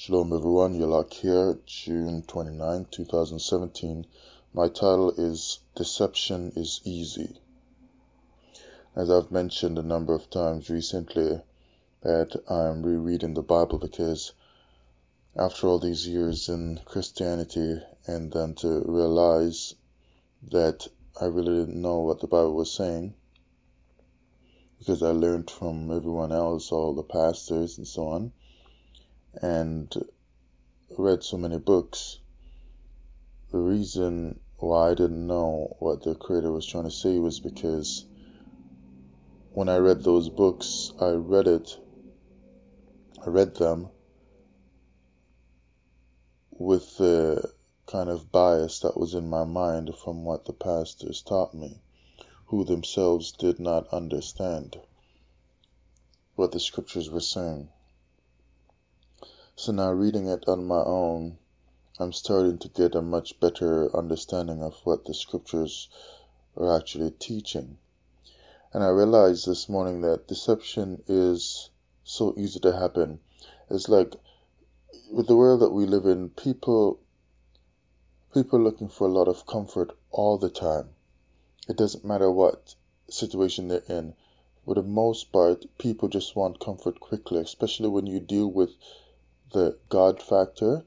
Shalom everyone, Yalak here, June 29, 2017. My title is Deception is Easy. As I've mentioned a number of times recently that I'm rereading the Bible because after all these years in Christianity and then to realize that I really didn't know what the Bible was saying because I learned from everyone else, all the pastors and so on, and read so many books. The reason why I didn't know what the Creator was trying to say was because when I read those books, I read them with the kind of bias that was in my mind from what the pastors taught me, who themselves did not understand what the scriptures were saying. So now reading it on my own, I'm starting to get a much better understanding of what the scriptures are actually teaching. And I realized this morning that deception is so easy to happen. It's like with the world that we live in, people are looking for a lot of comfort all the time. It doesn't matter what situation they're in. For the most part, people just want comfort quickly, especially when you deal with the God factor.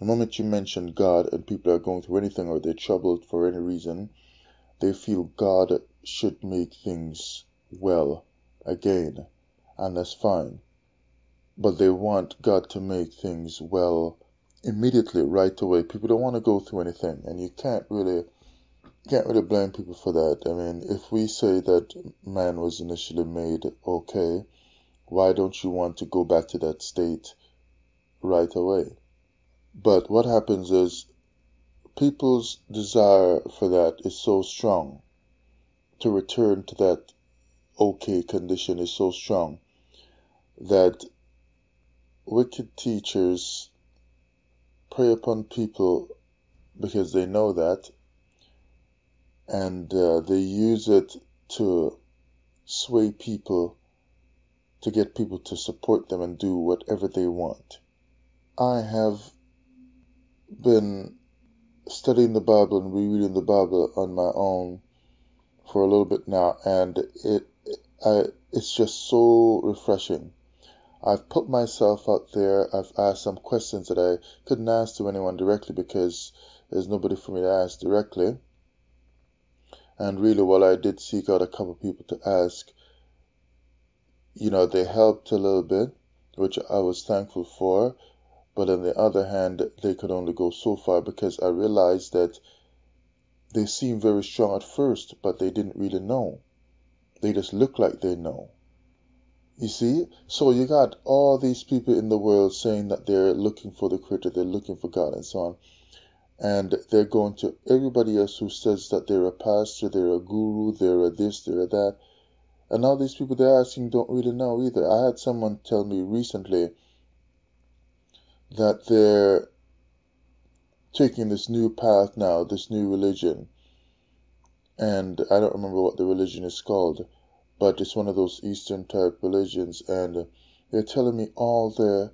The moment you mention God and people are going through anything or they're troubled for any reason, they feel God should make things well again, and that's fine. But they want God to make things well immediately, right away. People don't want to go through anything, and you can't really blame people for that. I mean, if we say that man was initially made okay, why don't you want to go back to that state right away? But what happens is people's desire for that is so strong. To return to that okay condition is so strong that wicked teachers prey upon people because they know that, and they use it to sway people, to get people to support them and do whatever they want. I have been studying the Bible and rereading the Bible on my own for a little bit now, and it's just so refreshing. I've put myself out there. I've asked some questions that I couldn't ask to anyone directly because there's nobody for me to ask directly. And really, while I did seek out a couple of people to ask, they helped a little bit, which I was thankful for. But on the other hand, they could only go so far because I realized that they seemed very strong at first, but they didn't really know. They just look like they know. You see? So you got all these people in the world saying that they're looking for the Creator, they're looking for God and so on. And they're going to everybody else who says that they're a pastor, they're a guru, they're a this, they're a that. And all these people they're asking don't really know either. I had someone tell me recently that they're taking this new path now, this new religion. And I don't remember what the religion is called, but it's one of those Eastern type religions. And they're telling me all the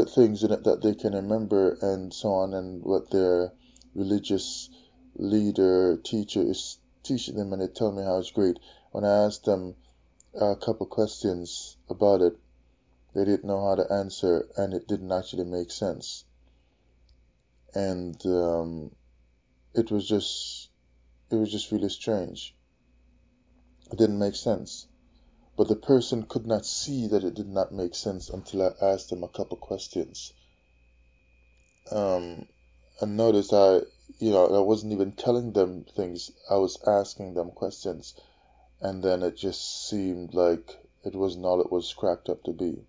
things in it that they can remember and so on, and what their religious leader, teacher is teaching them, and they tell me how it's great. When I asked them a couple questions about it, they didn't know how to answer, and it didn't actually make sense. And it was just really strange. It didn't make sense. But the person could not see that it did not make sense until I asked them a couple questions. And notice I wasn't even telling them things. I was asking them questions. And then it just seemed like it wasn't all it was cracked up to be.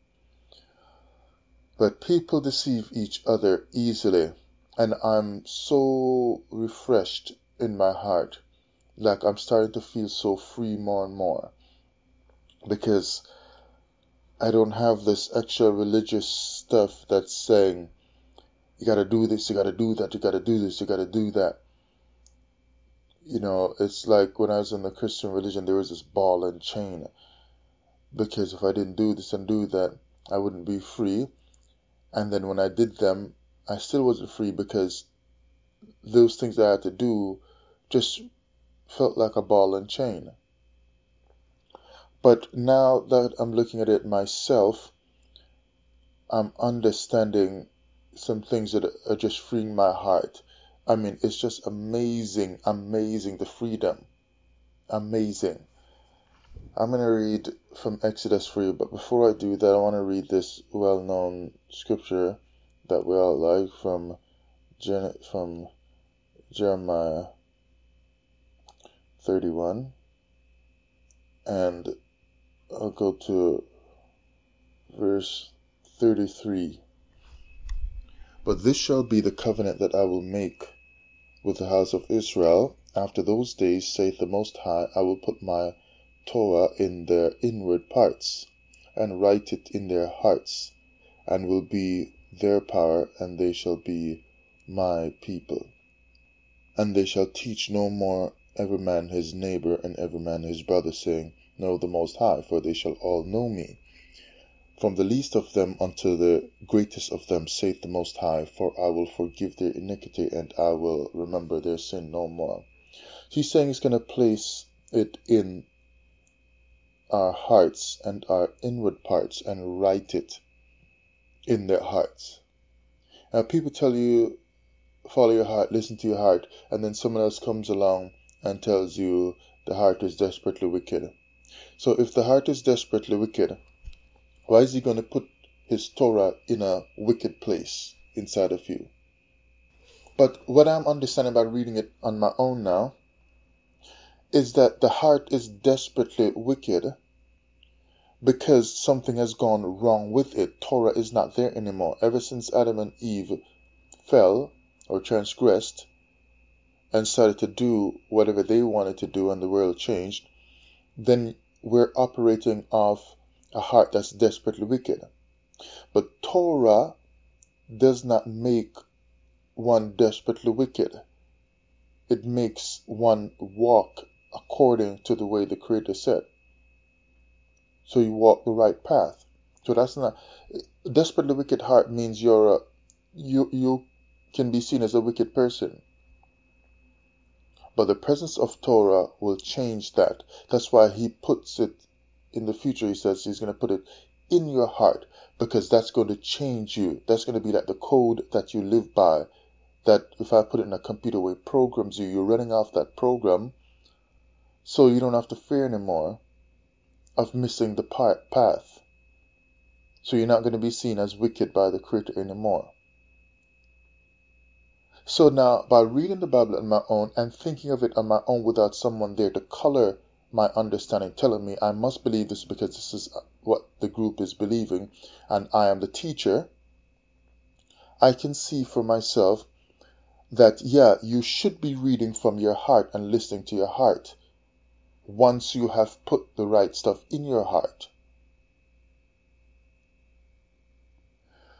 But people deceive each other easily. And I'm so refreshed in my heart. Like I'm starting to feel so free more and more. Because I don't have this extra religious stuff that's saying, you gotta do this, you gotta do that, you gotta do this, you gotta do that. It's like when I was in the Christian religion, there was this ball and chain. Because if I didn't do this and do that, I wouldn't be free. And then when I did them, I still wasn't free because those things I had to do just felt like a ball and chain. But now that I'm looking at it myself, I'm understanding some things that are just freeing my heart. I mean, it's just amazing, amazing, the freedom. Amazing. I'm going to read from Exodus for you, but before I do that, I want to read this well-known scripture that we all like from Jeremiah 31, and I'll go to verse 33. But this shall be the covenant that I will make with the house of Israel. After those days, saith the Most High, I will put my Torah in their inward parts, and write it in their hearts, and will be their power, and they shall be my people. And they shall teach no more every man his neighbor and every man his brother, saying, Know the Most High, for they shall all know me. From the least of them unto the greatest of them, saith the Most High, for I will forgive their iniquity, and I will remember their sin no more. He's saying he's going to place it in our hearts and our inward parts and write it in their hearts. Now, people tell you, follow your heart, listen to your heart, and then someone else comes along and tells you the heart is desperately wicked. So if the heart is desperately wicked, why is he going to put his Torah in a wicked place inside of you? But what I'm understanding by reading it on my own now is that the heart is desperately wicked because something has gone wrong with it. Torah is not there anymore. Ever since Adam and Eve fell or transgressed and started to do whatever they wanted to do and the world changed, then we're operating off a heart that's desperately wicked. But Torah does not make one desperately wicked. It makes one walk according to the way the Creator said. So you walk the right path. So that's not desperately wicked heart means you can be seen as a wicked person. But the presence of Torah will change that. That's why he puts it in the future. He says he's going to put it in your heart because that's going to change you. That's going to be like the code that you live by. That if I put it in a computer where it programs you, you're running off that program, so you don't have to fear anymore of missing the path. So you're not going to be seen as wicked by the Creator anymore. So now, by reading the Bible on my own and thinking of it on my own without someone there to color my understanding, telling me I must believe this because this is what the group is believing and I am the teacher, I can see for myself that, yeah, you should be reading from your heart and listening to your heart once you have put the right stuff in your heart.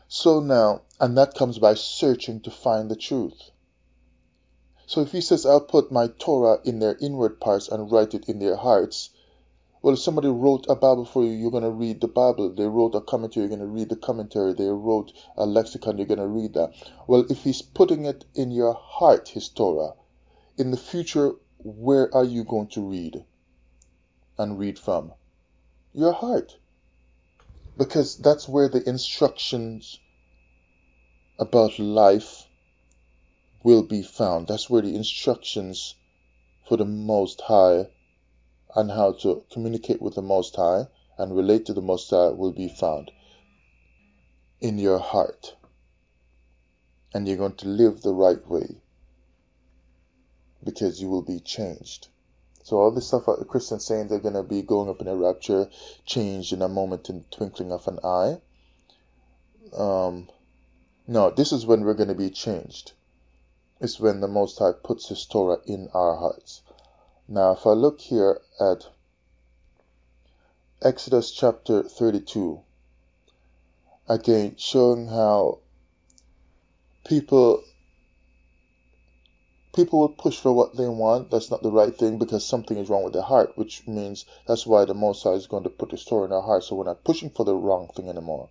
So now, and that comes by searching to find the truth. So if he says, I'll put my Torah in their inward parts and write it in their hearts, well, if somebody wrote a Bible for you, you're going to read the Bible. They wrote a commentary, you're going to read the commentary. They wrote a lexicon, you're going to read that. Well, if he's putting it in your heart, his Torah, in the future, where are you going to read and read from? Your heart. Because that's where the instructions about life will be found. That's where the instructions for the Most High and how to communicate with the Most High and relate to the Most High will be found in your heart. And you're going to live the right way because you will be changed. So all this stuff the Christians saying they're going to be going up in a rapture, changed in a moment, in the twinkling of an eye. No, this is when we're going to be changed. It's when the Most High puts His Torah in our hearts. Now, if I look here at Exodus chapter 32, again, showing how people will push for what they want. That's not the right thing because something is wrong with their heart, which means that's why the Most High is going to put His Torah in our heart. So we're not pushing for the wrong thing anymore.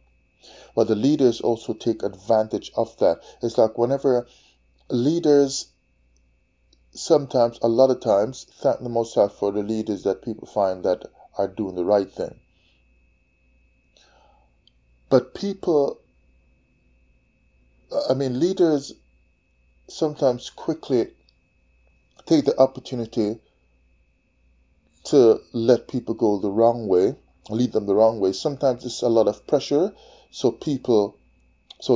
But the leaders also take advantage of that. It's like whenever leaders, sometimes, a lot of times, thank the Most High for the leaders that people find that are doing the right thing. But leaders sometimes quickly take the opportunity to let people go the wrong way, lead them the wrong way. Sometimes it's a lot of pressure, so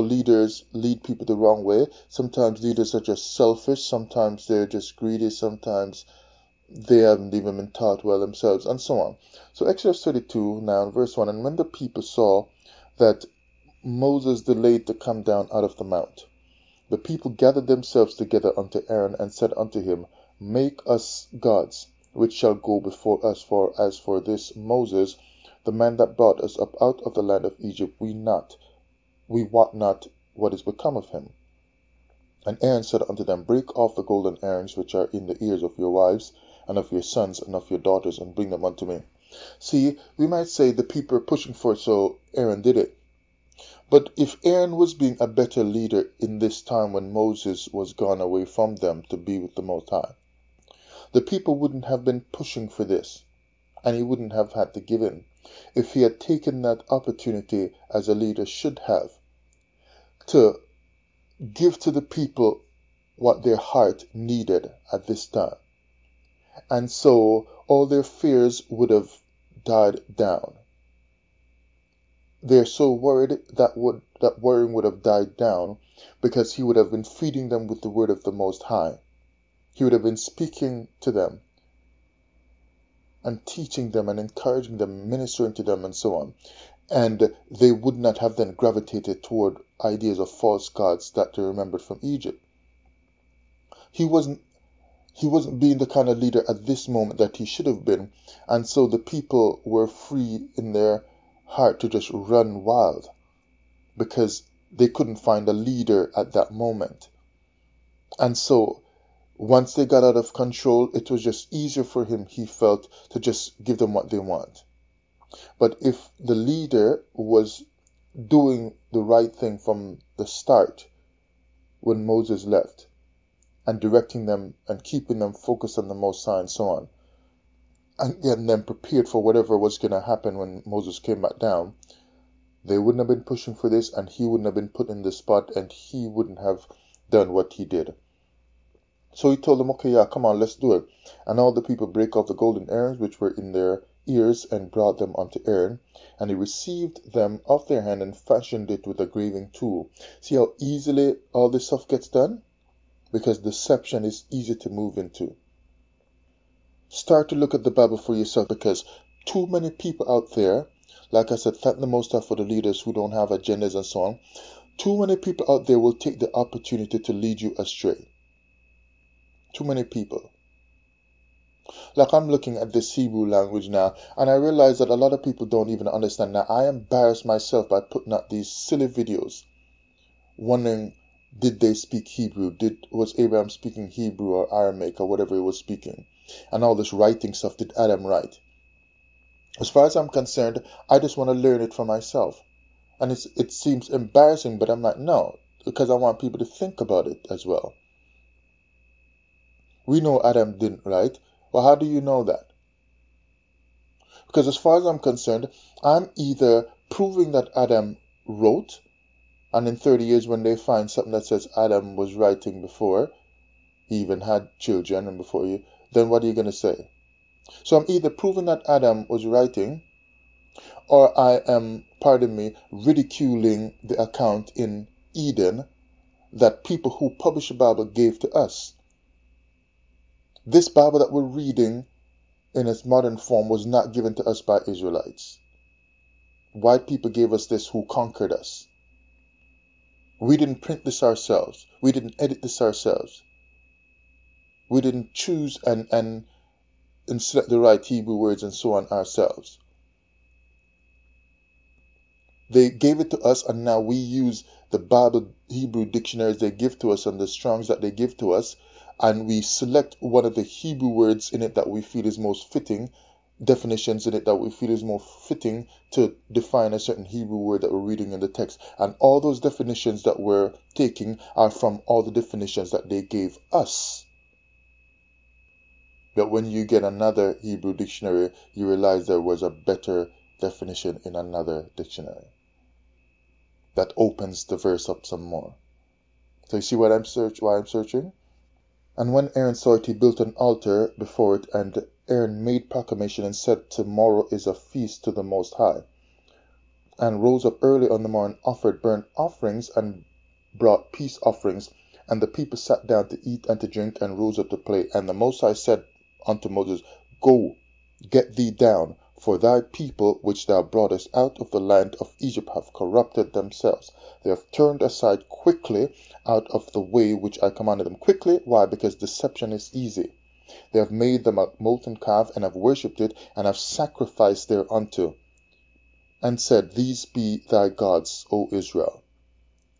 leaders lead people the wrong way. Sometimes leaders are just selfish, sometimes they're just greedy, sometimes they haven't even been taught well themselves, and so on. So Exodus 32 now, verse 1, and when the people saw that Moses delayed to come down out of the mount, the people gathered themselves together unto Aaron, and said unto him, Make us gods, which shall go before us, for as for this Moses, the man that brought us up out of the land of Egypt, we wot not what is become of him. And Aaron said unto them, Break off the golden earrings which are in the ears of your wives, and of your sons, and of your daughters, and bring them unto me. See, we might say the people are pushing for it, so Aaron did it. But if Aaron was being a better leader in this time when Moses was gone away from them to be with the Most High, the people wouldn't have been pushing for this, and he wouldn't have had to give in. If he had taken that opportunity, as a leader should have, to give to the people what their heart needed at this time. And so all their fears would have died down. They're so worried that worrying would have died down, because he would have been feeding them with the word of the Most High. He would have been speaking to them and teaching them and encouraging them, ministering to them, and so on. And they would not have then gravitated toward ideas of false gods that they remembered from Egypt. He wasn't being the kind of leader at this moment that he should have been, and so the people were free in their heart to just run wild, because they couldn't find a leader at that moment. And so once they got out of control, it was just easier for him, he felt, to just give them what they want. But if the leader was doing the right thing from the start, when Moses left, and directing them and keeping them focused on the Most High and so on, and getting them prepared for whatever was going to happen when Moses came back down, they wouldn't have been pushing for this, and he wouldn't have been put in the spot, and he wouldn't have done what he did. So he told them, okay, yeah, come on, let's do it. And all the people brake off the golden earrings which were in their ears, and brought them unto Aaron, and he received them off their hand, and fashioned it with a graving tool. See how easily all this stuff gets done? Because deception is easy to move into. Start to look at the Bible for yourself, because too many people out there, like I said, thank the Most High for the leaders who don't have agendas and so on. Too many people out there will take the opportunity to lead you astray. Too many people. Like, I'm looking at this Hebrew language now, and I realize that a lot of people don't even understand. Now, I embarrass myself by putting out these silly videos, wondering, did they speak Hebrew? Was Abraham speaking Hebrew or Aramaic or whatever he was speaking? And all this writing stuff, did Adam write? As far as I'm concerned, I just want to learn it for myself. And it seems embarrassing, but I'm like, no, because I want people to think about it as well. We know Adam didn't write. Well, how do you know that? Because as far as I'm concerned, I'm either proving that Adam wrote, and in 30 years when they find something that says Adam was writing before he even had children and before you, then what are you going to say? So I'm either proving that Adam was writing, or I am, ridiculing the account in Eden that people who published the Bible gave to us. This Bible that we're reading in its modern form was not given to us by Israelites. White people gave us this who conquered us. We didn't print this ourselves. We didn't edit this ourselves. We didn't choose and select the right Hebrew words and so on ourselves. They gave it to us, and now we use the Bible Hebrew dictionaries they give to us and the Strongs that they give to us, and we select one of the Hebrew words in it that we feel is most fitting, definitions in it that we feel is more fitting to define a certain Hebrew word that we're reading in the text. And all those definitions that we're taking are from all the definitions that they gave us. But when you get another Hebrew dictionary, you realize there was a better definition in another dictionary that opens the verse up some more. So you see why I'm searching? And when Aaron saw it, he built an altar before it, and Aaron made proclamation and said, Tomorrow is a feast to the Most High. And rose up early on the morning, offered burnt offerings, and brought peace offerings. And the people sat down to eat and to drink, and rose up to play. And the Most High said unto Moses, Go, get thee down, for thy people which thou broughtest out of the land of Egypt have corrupted themselves. They have turned aside quickly out of the way which I commanded them. Quickly, why? Because deception is easy. They have made them a molten calf, and have worshipped it, and have sacrificed thereunto, and said, These be thy gods, O Israel,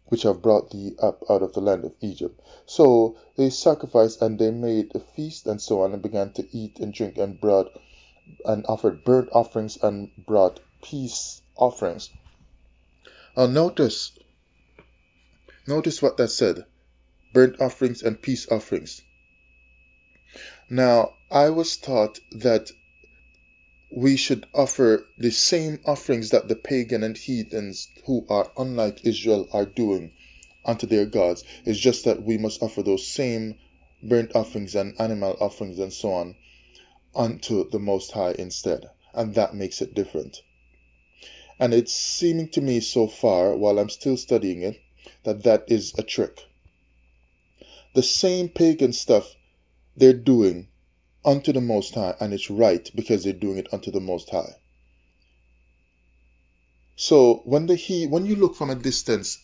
which have brought thee up out of the land of Egypt. So they sacrificed, and they made a feast, and so on, and began to eat and drink, and offered burnt offerings, and brought peace offerings. Now notice what that said. Burnt offerings and peace offerings. Now, I was taught that we should offer the same offerings that the pagan and heathens who are unlike Israel are doing unto their gods. It's just that we must offer those same burnt offerings and animal offerings and so on unto the Most High instead. And that makes it different. And it's seeming to me so far, while I'm still studying it, that is a trick. The same pagan stuff they're doing unto the Most High, and it's right because they're doing it unto the Most High. So when you look from a distance,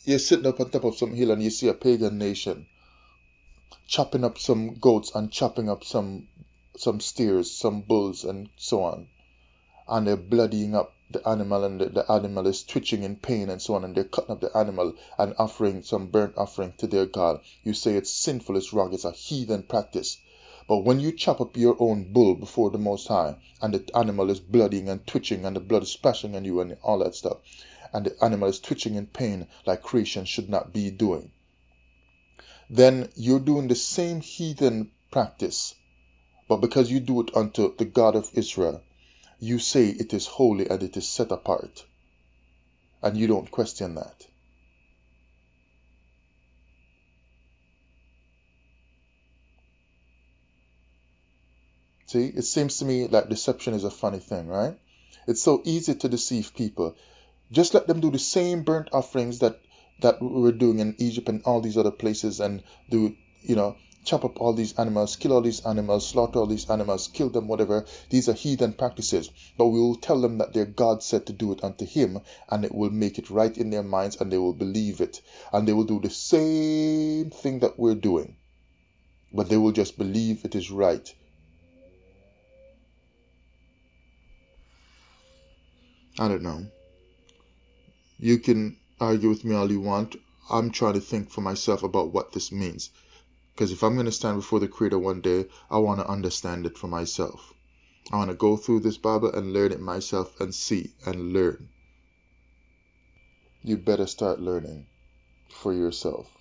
you're sitting up on top of some hill and you see a pagan nation chopping up some goats and chopping up some steers, some bulls, and so on, and they're bloodying up the animal, and the animal is twitching in pain and so on, and they're cutting up the animal and offering some burnt offering to their God. You say it's sinful, it's wrong, it's a heathen practice. But when you chop up your own bull before the Most High, and the animal is bloodying and twitching, and the blood is splashing on you and all that stuff, and the animal is twitching in pain like creation should not be doing, then you're doing the same heathen practice. But because you do it unto the God of Israel, you say it is holy and it is set apart, and you don't question that. See, it seems to me like deception is a funny thing, right? It's so easy to deceive people. Just let them do the same burnt offerings that we were doing in Egypt and all these other places, and do, chop up all these animals, kill all these animals, slaughter all these animals, kill them, whatever. These are heathen practices. But we will tell them that their God said to do it unto him, and it will make it right in their minds, and they will believe it. And they will do the same thing that we're doing, but they will just believe it is right. I don't know. You can argue with me all you want. I'm trying to think for myself about what this means. Because if I'm going to stand before the Creator one day, I want to understand it for myself. I want to go through this Bible and learn it myself and see and learn. You better start learning for yourself.